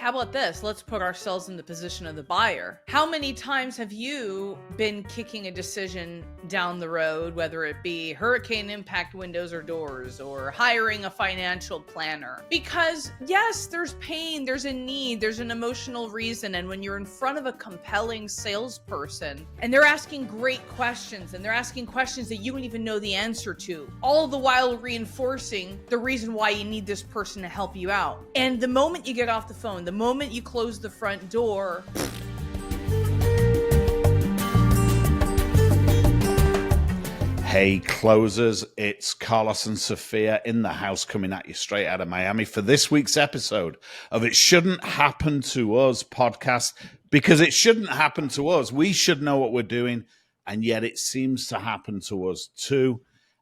how about this? Let's put ourselves in the position of the buyer. How many times have you been kicking a decision down the road, whether it be hurricane impact windows or doors, or hiring a financial planner? Because yes, there's pain, there's a need, there's an emotional reason. And when you're in front of a compelling salesperson and they're asking great questions and they're asking questions that you don't even know the answer to, all the while reinforcing the reason why you need this person to help you out. And the moment you get off the phone, the moment you close the front door. Hey closers, it's Carlos and Sophia in the house coming at you straight out of Miami for this week's episode of It Shouldn't Happen to Us podcast, because it shouldn't happen to us. We should know what we're doing, and yet it seems to happen to us too.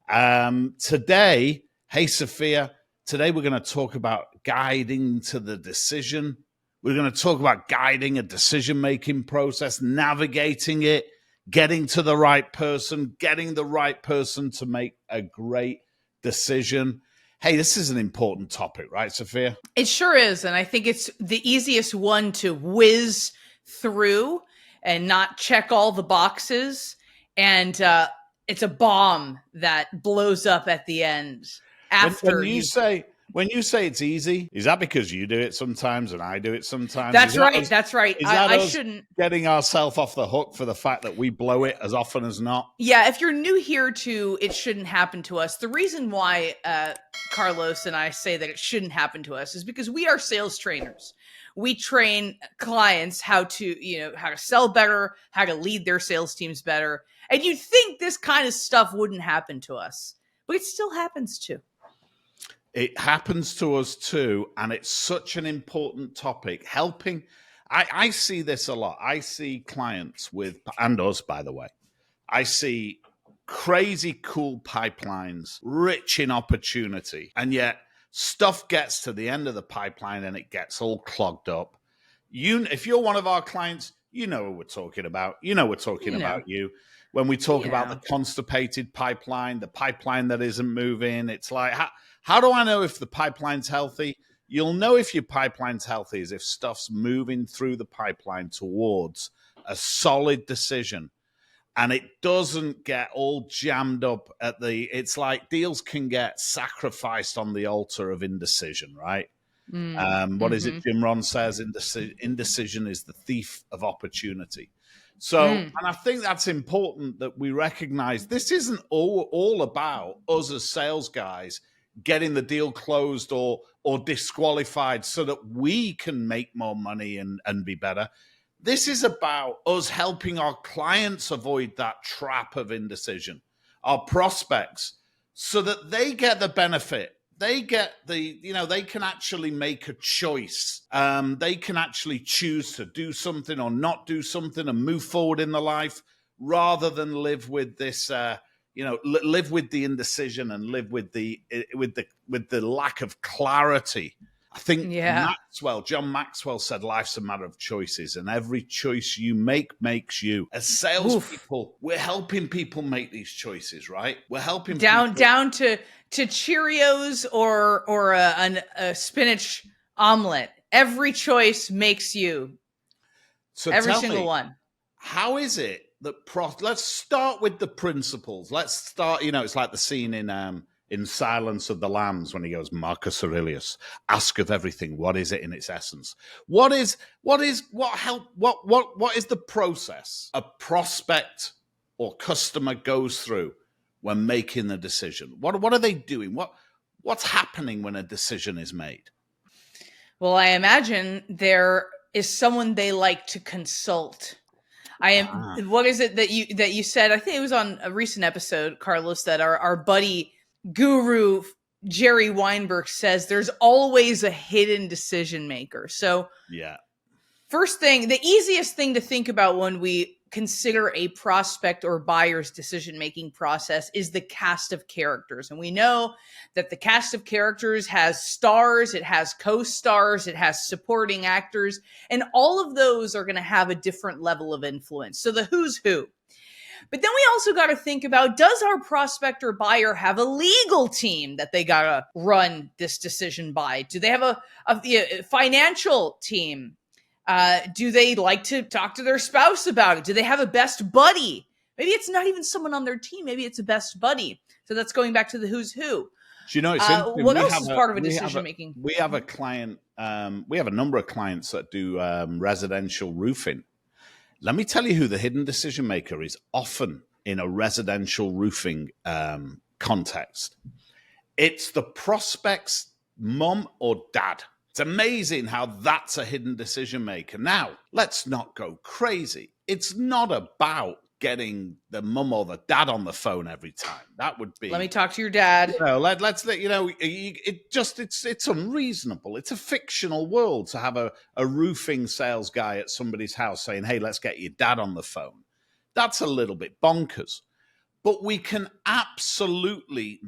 Today, hey Sophia, today we're going to talk about guiding to the decision. We're going to talk about guiding a decision-making process, navigating it, getting to the right person, getting the right person to make a great decision. Hey, this is an important topic, right, Sophia? It sure is. And I think it's the easiest one to whiz through and not check all the boxes. And it's a bomb that blows up at the end. After When you say it's easy, is that because you do it sometimes and I do it sometimes? That's right. That's right. I us shouldn't getting ourselves off the hook for the fact that we blow it as often as not. Yeah, if you're new here to It Shouldn't Happen to Us, the reason why Carlos and I say that it shouldn't happen to us is because we are sales trainers. We train clients how to sell better, how to lead their sales teams better. And you'd think this kind of stuff wouldn't happen to us, but it still happens too. It happens to us too, and it's such an important topic. Helping, I see this a lot. I see clients and us, by the way. I see crazy cool pipelines, rich in opportunity, and yet stuff gets to the end of the pipeline and it gets all clogged up. If you're one of our clients, you know what we're talking about. You know we're talking about you. When we talk about the constipated pipeline, the pipeline that isn't moving, it's like, how do I know if the pipeline's healthy? You'll know if your pipeline's healthy is if stuff's moving through the pipeline towards a solid decision and it doesn't get all jammed up it's like deals can get sacrificed on the altar of indecision, right? What is it Jim Rohn says? Indecision is the thief of opportunity. So, and I think that's important that we recognize this isn't all about us as sales guys getting the deal closed or disqualified so that we can make more money and be better. This is about us helping our clients avoid that trap of indecision, our prospects, so that they get the benefit. They get they can actually make a choice. They can actually choose to do something or not do something and move forward in their life rather than live with this, live with the indecision and live with the lack of clarity. I think John Maxwell said life's a matter of choices and every choice you make makes you. As salespeople, we're helping people make these choices, right? We're helping down to Cheerios or a spinach omelet. Every choice makes you. So every single one. How is it that let's start with the principles. Let's start, it's like the scene in Silence of the Lambs when he goes, Marcus Aurelius, ask of everything, what is it in its essence? What is the process a prospect or customer goes through when making the decision? What are they doing? What's happening when a decision is made? Well, I imagine there is someone they like to consult. What is it that you said? I think it was on a recent episode, Carlos, that our buddy guru Jerry Weinberg says there's always a hidden decision maker. So first thing, the easiest thing to think about when we consider a prospect or buyer's decision-making process is the cast of characters. And we know that the cast of characters has stars, it has co-stars, it has supporting actors, and all of those are going to have a different level of influence. So the who's who. But then we also got to think about, does our prospect or buyer have a legal team that they got to run this decision by? Do they have a financial team? Do they like to talk to their spouse about it? Do they have a best buddy? Maybe it's not even someone on their team. Maybe it's a best buddy. So that's going back to the who's who. Do you know, it's interesting. What else is part of a decision making? We have a client, we have a number of clients that do residential roofing. Let me tell you who the hidden decision maker is often in a residential roofing context. It's the prospect's mum or dad. It's amazing how that's a hidden decision maker. Now, let's not go crazy. It's not about getting the mum or the dad on the phone every time. That would be, let me talk to your dad. Let's let you know. It's unreasonable. It's a fictional world to have a roofing sales guy at somebody's house saying, "Hey, let's get your dad on the phone." That's a little bit bonkers. But we can absolutely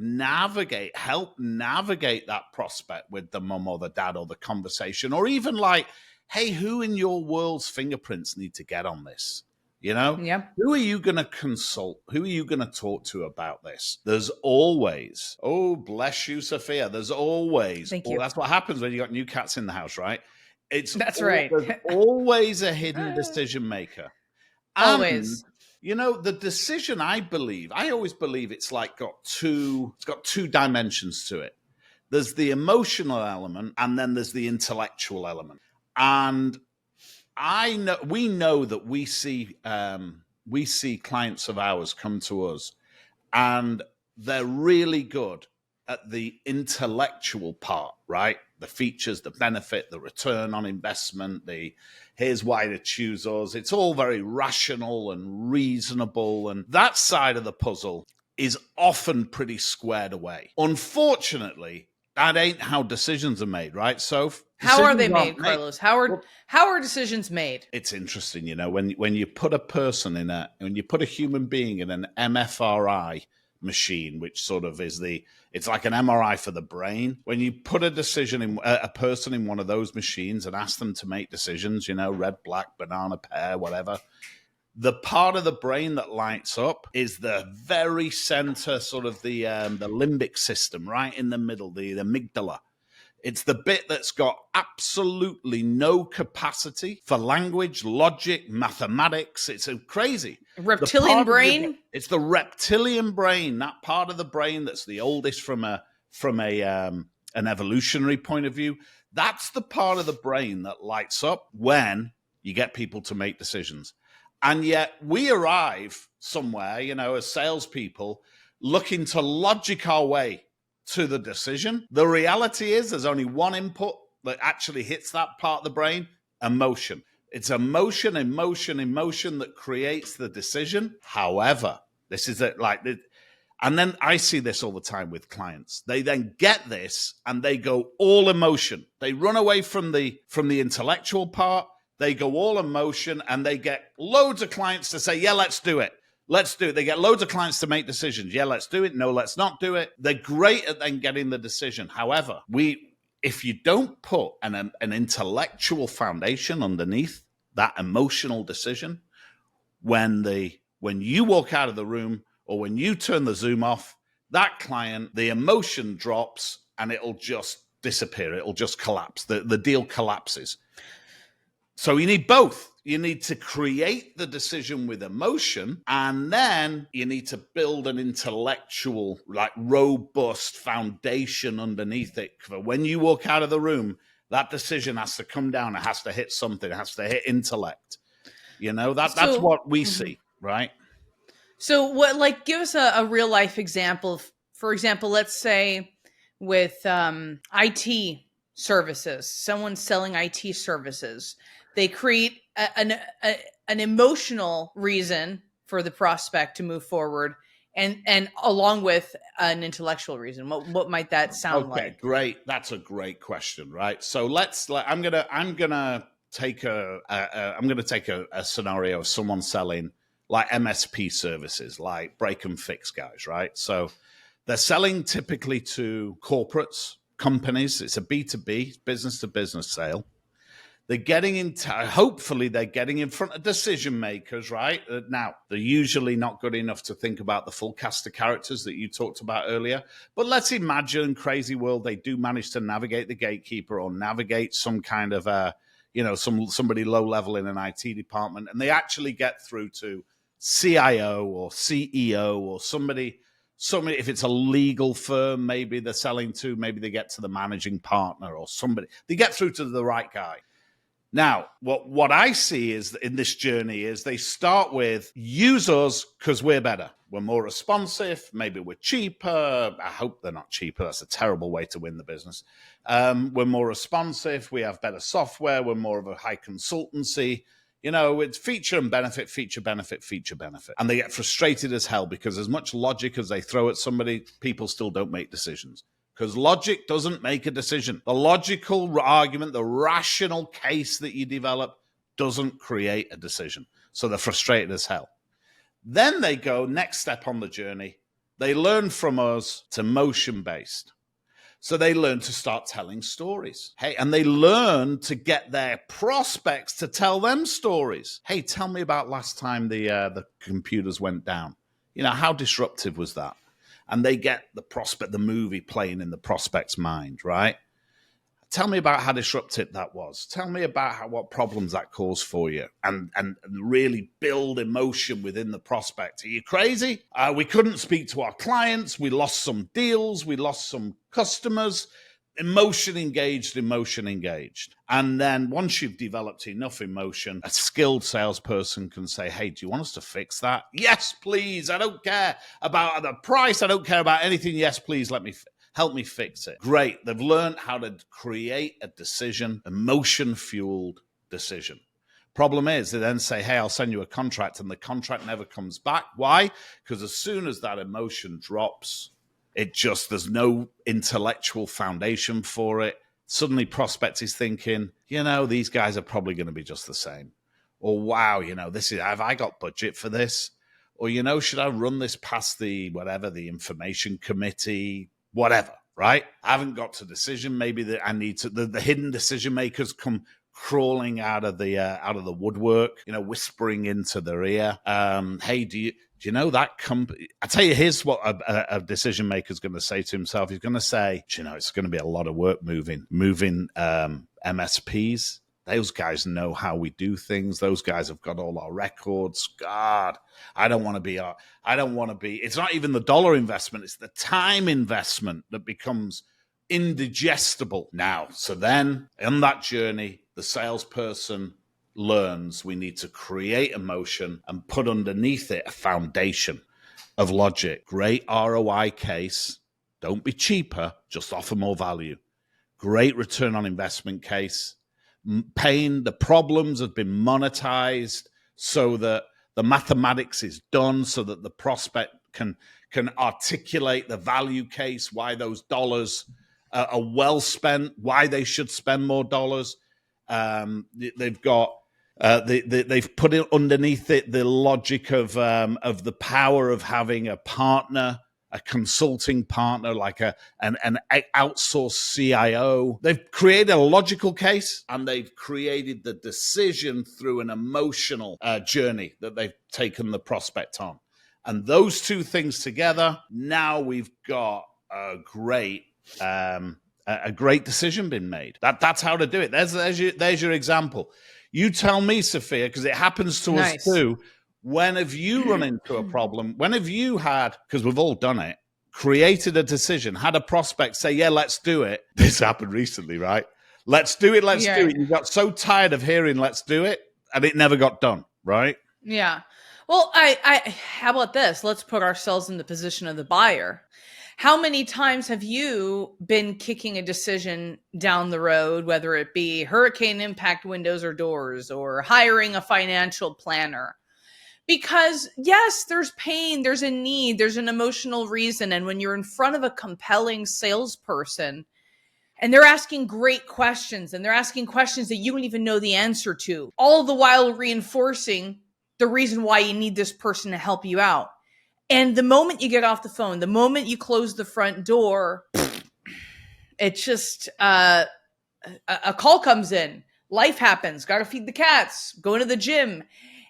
help navigate that prospect with the mum or the dad or the conversation, or even like, "Hey, who in your world's fingerprints need to get on this?" You know, Who are you going to consult? Who are you going to talk to about this? There's always, oh, bless you, Sophia. There's always, thank you. That's what happens when you got new cats in the house, right? Right. There's always a hidden decision maker. Always. And, you know, the decision, I always believe it's got two dimensions to it. There's the emotional element, and then there's the intellectual element. And we know that we see clients of ours come to us, and they're really good at the intellectual part, right? The features, the benefit, the return on investment, here's why to choose us. It's all very rational and reasonable, and that side of the puzzle is often pretty squared away. Unfortunately, that ain't how decisions are made, right? So how are they made, Carlos? How are decisions made? It's interesting, you know, when you put a person when you put a human being in an MFRI machine, which sort of it's like an MRI for the brain. When you put a person in one of those machines and ask them to make decisions, you know, red, black, banana, pear, whatever, the part of the brain that lights up is the very center, sort of the limbic system, right in the middle, the amygdala. It's the bit that's got absolutely no capacity for language, logic, mathematics. It's crazy. Reptilian brain? It's the reptilian brain, that part of the brain that's the oldest from an evolutionary point of view. That's the part of the brain that lights up when you get people to make decisions. And yet we arrive somewhere, you know, as salespeople, looking to logic our way to the decision. The reality is there's only one input that actually hits that part of the brain: emotion. It's emotion that creates the decision. However, this is and then I see this all the time with clients. They then get this and they go all emotion. They run away from the intellectual part. They go all emotion, and they get loads of clients to say, "Yeah, let's do it. Let's do it." They get loads of clients to make decisions. "Yeah, let's do it. No, let's not do it." They're great at then getting the decision. However, if you don't put an intellectual foundation underneath that emotional decision, when you walk out of the room or when you turn the Zoom off, that client, the emotion drops and it'll just disappear. It'll just collapse. The deal collapses. So you need both. You need to create the decision with emotion, and then you need to build an intellectual, robust foundation underneath it. For when you walk out of the room, that decision has to come down. It has to hit something. It has to hit intellect. You know, that's what we see, right? So give us a real life example. For example, let's say with IT services, someone selling IT services, they create an emotional reason for the prospect to move forward, and along with an intellectual reason. What might that sound like? Okay, great. That's a great question, right? So I'm gonna take a scenario of someone selling like MSP services, like break and fix guys, right? So they're selling typically to corporates, companies. It's a B2B, business to business sale. They're getting into, hopefully they're getting in front of decision makers, right? Now, they're usually not good enough to think about the full cast of characters that you talked about earlier. But let's imagine, crazy world, they do manage to navigate the gatekeeper or navigate some kind of, somebody low level in an IT department, and they actually get through to CIO or CEO or somebody, if it's a legal firm, maybe they're selling to, maybe they get to the managing partner or somebody. They get through to the right guy. Now, what I see is in this journey is they start with use us because we're better. We're more responsive. Maybe we're cheaper. I hope they're not cheaper. That's a terrible way to win the business. We're more responsive. We have better software. We're more of a high consultancy. It's feature and benefit, feature, benefit, feature, benefit. And they get frustrated as hell because as much logic as they throw at somebody, people still don't make decisions. Because logic doesn't make a decision. The logical argument, the rational case that you develop doesn't create a decision. So they're frustrated as hell. Then they go, next step on the journey, they learn from us to motion-based. So they learn to start telling stories. Hey, and they learn to get their prospects to tell them stories. Hey, tell me about last time the computers went down. How disruptive was that? And they get the movie playing in the prospect's mind, right? Tell me about how disruptive that was. Tell me about what problems that caused for you, and really build emotion within the prospect. Are you crazy? We couldn't speak to our clients. We lost some deals. We lost some customers. Emotion engaged. And then once you've developed enough emotion, a skilled salesperson can say, hey, do you want us to fix that? Yes, please. I don't care about the price. I don't care about anything. Yes, please. Help me fix it. Great. They've learned how to create a decision, emotion-fueled decision. Problem is, they then say, hey, I'll send you a contract, and the contract never comes back. Why? Because as soon as that emotion drops, there's no intellectual foundation for it. Suddenly prospect is thinking, these guys are probably going to be just the same. Or, wow, have I got budget for this? Or, should I run this past the information committee, whatever, right? I haven't got to decision. Maybe that I need to, the hidden decision makers come crawling out of the woodwork, whispering into their ear. Hey, do you know that company? I tell you, here's what a decision maker is going to say to himself. He's going to say, it's going to be a lot of work moving MSPs. Those guys know how we do things. Those guys have got all our records. God, I don't want to be, it's not even the dollar investment. It's the time investment that becomes indigestible now. So then in that journey, the salesperson learns we need to create emotion and put underneath it a foundation of logic. Great ROI case. Don't be cheaper, just offer more value. Great return on investment case. Pain, the problems have been monetized so that the mathematics is done so that the prospect can articulate the value case, why those dollars are well spent, why they should spend more dollars. They've got they've put it underneath it the logic of the power of having a partner, a consulting partner, like an outsourced CIO. They've created a logical case, and they've created the decision through an emotional journey that they've taken the prospect on. And those two things together, now we've got a great decision being made. That's how to do it. There's your example. You tell me, Sophia, because it happens to us too. When have you run into a problem? When have you had, because we've all done it, created a decision, had a prospect say, yeah, let's do it. This happened recently, right? Let's do it, let's do it. You got so tired of hearing let's do it, and it never got done, right? Yeah. Well, how about this? Let's put ourselves in the position of the buyer. How many times have you been kicking a decision down the road, whether it be hurricane impact windows or doors, or hiring a financial planner? Because yes, there's pain, there's a need, there's an emotional reason. And when you're in front of a compelling salesperson and they're asking great questions, and they're asking questions that you don't even know the answer to, all the while reinforcing the reason why you need this person to help you out. And the moment you get off the phone, the moment you close the front door, it's just a call comes in. life happens, got to feed the cats, going to the gym,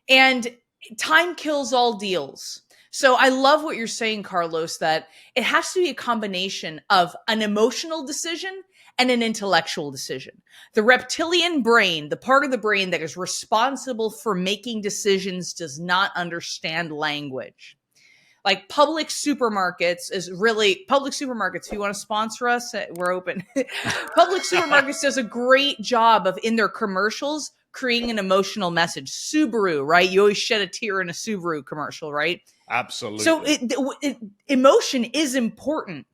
and time kills all deals. So I love what you're saying, Carlos, that it has to be a combination of an emotional decision and an intellectual decision. The reptilian brain, the part of the brain that is responsible for making decisions, does not understand language. Like Public Supermarkets, if you want to sponsor us, we're open. Public Supermarkets does a great job of, in their commercials, creating an emotional message. Subaru, right? You always shed a tear in a Subaru commercial, right? Absolutely. So emotion is important,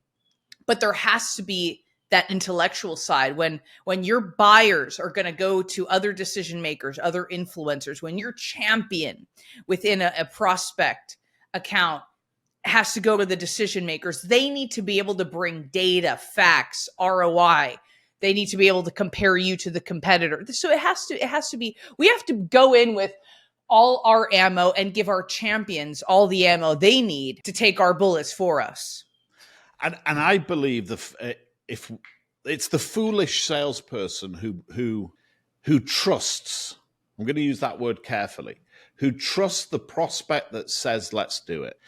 but there has to be that intellectual side. When your buyers are going to go to other decision makers, other influencers, when your champion within a prospect account has to go to the decision makers, they need to be able to bring data, facts, ROI. They need to be able to compare you to the competitor. So it has to be, we have to go in with all our ammo and give our champions all the ammo they need to take our bullets for us. And I believe if it's the foolish salesperson who trusts, I'm going to use that word carefully, who trusts the prospect that says, let's do it.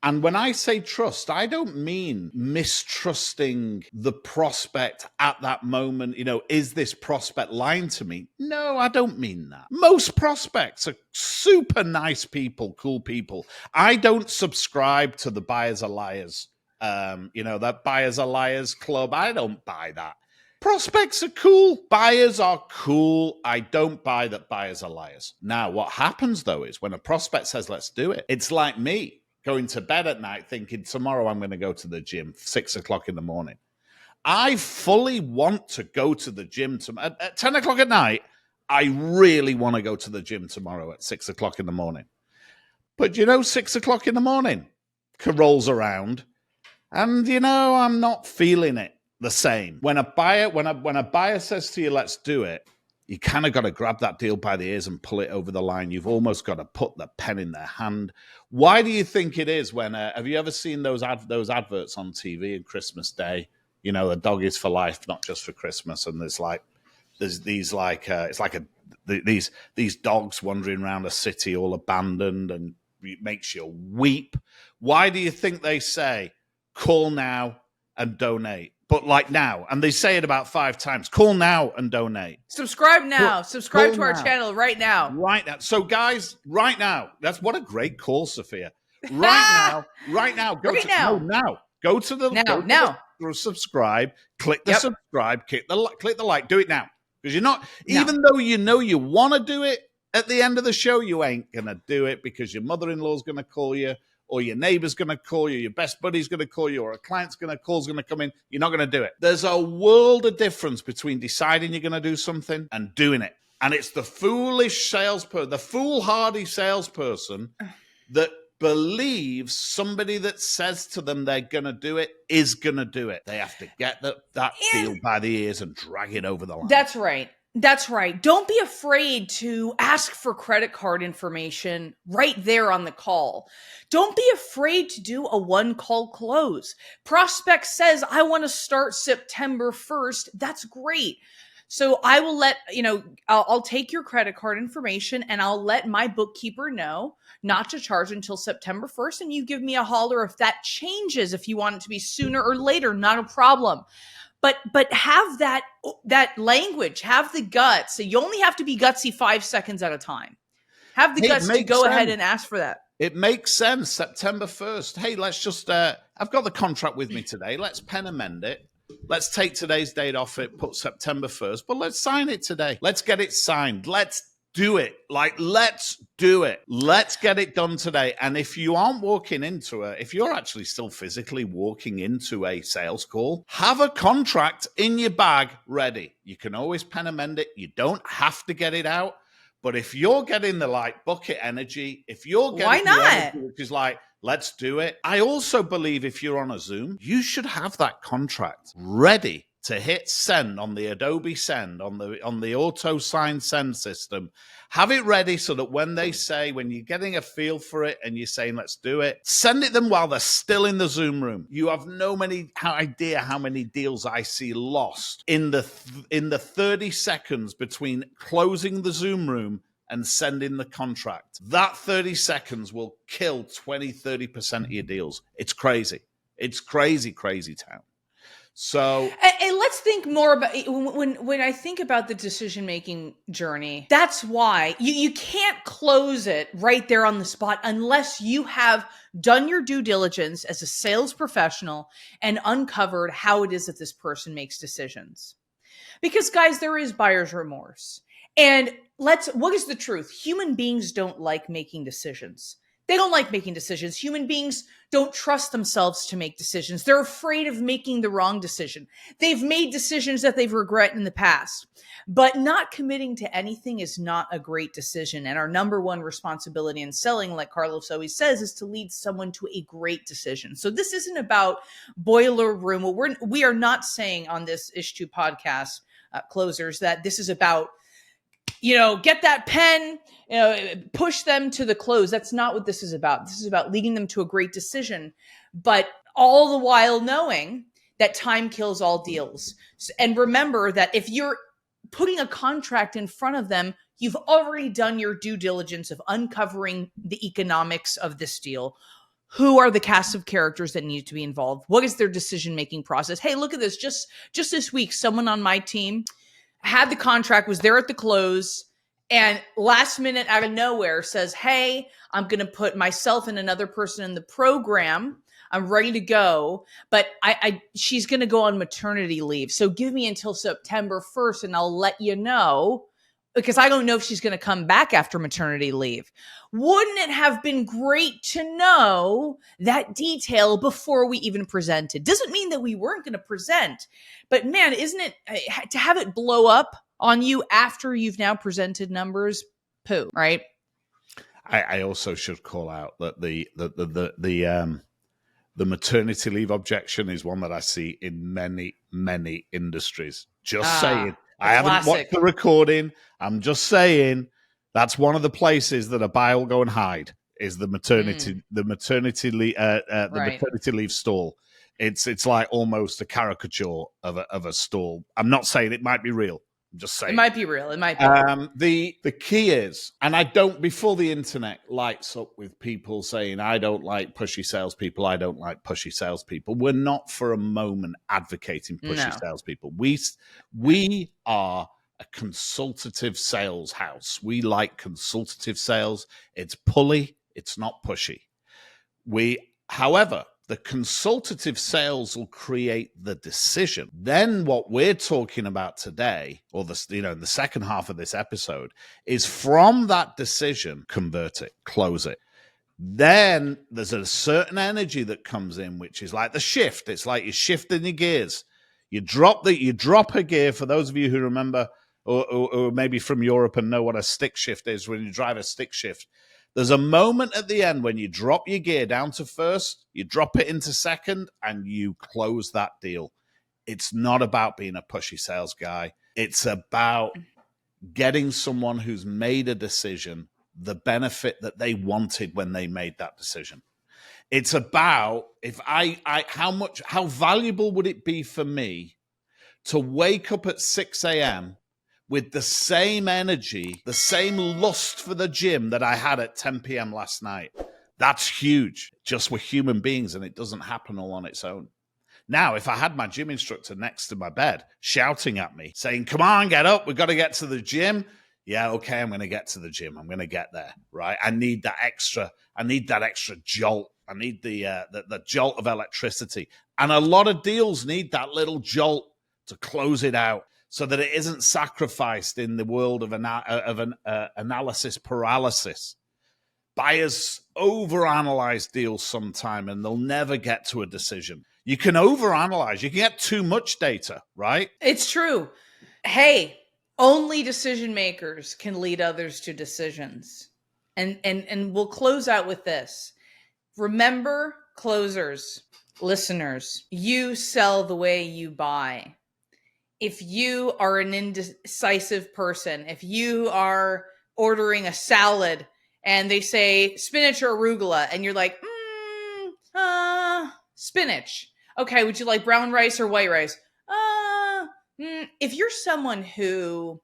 And when I say trust, I don't mean mistrusting the prospect at that moment. Is this prospect lying to me? No, I don't mean that. Most prospects are super nice people, cool people. I don't subscribe to the buyers are liars. That buyers are liars club. I don't buy that. Prospects are cool. Buyers are cool. I don't buy that buyers are liars. Now, what happens though is when a prospect says, let's do it, it's like me going to bed at night thinking tomorrow I'm going to go to the gym 6 o'clock in the morning. I fully want to go to the gym at 10 o'clock at night. I really want to go to the gym tomorrow at 6 o'clock in the morning. But 6 o'clock in the morning rolls around and I'm not feeling it the same. When a buyer says to you, let's do it, you kind of got to grab that deal by the ears and pull it over the line. You've almost got to put the pen in their hand. Why do you think it is when, have you ever seen those adverts on TV on Christmas Day? The dog is for life, not just for Christmas. And these dogs wandering around a city all abandoned, and it makes you weep. Why do you think they say, call now and donate? But like now, and they say it about 5 times, call now and donate. Subscribe now. Subscribe to our channel right now. Right now. So guys, right now, that's what a great call, Sophia. Right now. Go to the subscribe, click the subscribe, click the like, do it now. Because even though you want to do it at the end of the show, you ain't going to do it because your mother-in-law's going to call you, or your neighbor's going to call you, your best buddy's going to call you, or a client's going to come in. You're not going to do it. There's a world of difference between deciding you're going to do something and doing it. And it's the foolish salesperson, the foolhardy salesperson that believes somebody that says to them they're going to do it is going to do it. They have to get that deal by the ears and drag it over the line. That's right. That's right. Don't be afraid to ask for credit card information right there on the call. Don't be afraid to do a one-call close. Prospect says, I want to start September 1st. That's great. So I will I'll take your credit card information and I'll let my bookkeeper know not to charge until September 1st. And you give me a holler if that changes, if you want it to be sooner or later, not a problem. But have that language, have the guts. So you only have to be gutsy 5 seconds at a time. Have the guts to go ahead and ask for that. It makes sense. September 1st. Hey, let's just, I've got the contract with me today. Let's pen amend it. Let's take today's date off it, put September 1st, but let's sign it today. Let's get it signed. Let's do it. Let's do it. Let's get it done today. And if you aren't walking into if you're actually still physically walking into a sales call, have a contract in your bag ready. You can always pen amend it. You don't have to get it out. But if you're getting the bucket energy, if you're getting why not? The energy, which is let's do it. I also believe if you're on a Zoom, you should have that contract ready to hit send on the Adobe Send, on the auto sign send system. Have it ready so that when they say, when you're getting a feel for it and you're saying, let's do it, send it them while they're still in the Zoom room. You have no idea how many deals I see lost in the 30 seconds between closing the Zoom room and sending the contract. That 30 seconds will kill 20-30% of your deals. It's crazy. It's crazy town. So, and let's think more about when I think about the decision-making journey. That's why you can't close it right there on the spot unless you have done your due diligence as a sales professional and uncovered how it is that this person makes decisions. Because guys, there is buyer's remorse. And what is the truth? Human beings don't like making decisions. They don't like making decisions. Human beings don't trust themselves to make decisions. They're afraid of making the wrong decision. They've made decisions that they've regretted in the past. But not committing to anything is not a great decision. And our number one responsibility in selling, like Carlos always says, is to lead someone to a great decision. So this isn't about boiler room. We are not saying on this ISHTU podcast, closers, that this is about, get that pen, push them to the close. That's not what this is about. This is about leading them to a great decision, but all the while knowing that time kills all deals. And remember that if you're putting a contract in front of them, you've already done your due diligence of uncovering the economics of this deal. Who are the cast of characters that need to be involved? What is their decision-making process? Hey, look at this. Just this week, someone on my team had the contract, was there at the close, and last minute out of nowhere says, hey, I'm going to put myself and another person in the program. I'm ready to go, but she's going to go on maternity leave. So give me until September 1st and I'll let you know, because I don't know if she's going to come back after maternity leave. Wouldn't it have been great to know that detail before we even presented? Doesn't mean that we weren't going to present, but man, isn't it to have it blow up on you after you've now presented numbers? Poo, right? I also should call out that the maternity leave objection is one that I see in many industries. Just saying. I haven't watched the recording. I'm just saying that's one of the places that a buyer will go and hide is the maternity leave stall. It's like almost a caricature of a stall. I'm not saying it might be real. I'm just saying it might be real. It might be. The key is, and I don't, before the internet lights up with people saying, I don't like pushy salespeople. I don't like pushy salespeople. We're not for a moment advocating pushy salespeople. We are a consultative sales house. We like consultative sales. It's pulley. It's not pushy. However, the consultative sales will create the decision. Then what we're talking about today, or in the second half of this episode, is from that decision, convert it, close it. Then there's a certain energy that comes in, which is like the shift. It's like you're shifting your gears. You drop a gear. For those of you who remember, or maybe from Europe and know what a stick shift is, when you drive a stick shift, there's a moment at the end when you drop your gear down to first, you drop it into second, and you close that deal. It's not about being a pushy sales guy. It's about getting someone who's made a decision the benefit that they wanted when they made that decision. It's about how valuable would it be for me to wake up at 6 a.m. with the same energy, the same lust for the gym that I had at 10 p.m. last night. That's huge. Just we're human beings and it doesn't happen all on its own. Now, if I had my gym instructor next to my bed shouting at me, saying, come on, get up, we've got to get to the gym. Yeah, okay, I'm going to get to the gym. I'm going to get there, right? I need that extra jolt. I need the jolt of electricity. And a lot of deals need that little jolt to close it out, so that it isn't sacrificed in the world of analysis paralysis. Buyers overanalyze deals sometime and they'll never get to a decision. You can overanalyze. You can get too much data, right? It's true. Hey, only decision makers can lead others to decisions. And we'll close out with this. Remember, closers, listeners, you sell the way you buy. if you are an indecisive person, if you are ordering a salad and they say spinach or arugula, and you're like, spinach. Okay, would you like brown rice or white rice? If you're someone who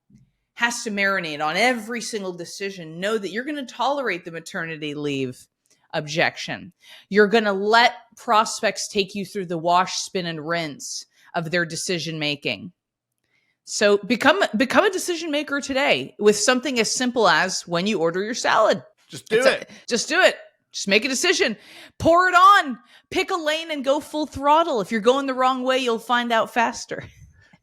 has to marinate on every single decision, know that you're going to tolerate the maternity leave objection. You're going to let prospects take you through the wash, spin, and rinse of their decision making. So become a decision maker today with something as simple as when you order your salad. Just do it. Just do it. Just make a decision. Pour it on. Pick a lane and go full throttle. If you're going the wrong way, you'll find out faster.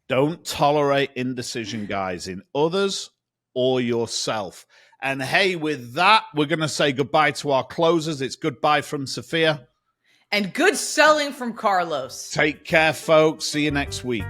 Don't tolerate indecision, guys, in others or yourself. And hey, with that, we're going to say goodbye to our closers. It's goodbye from Sophia. And good selling from Carlos. Take care, folks. See you next week.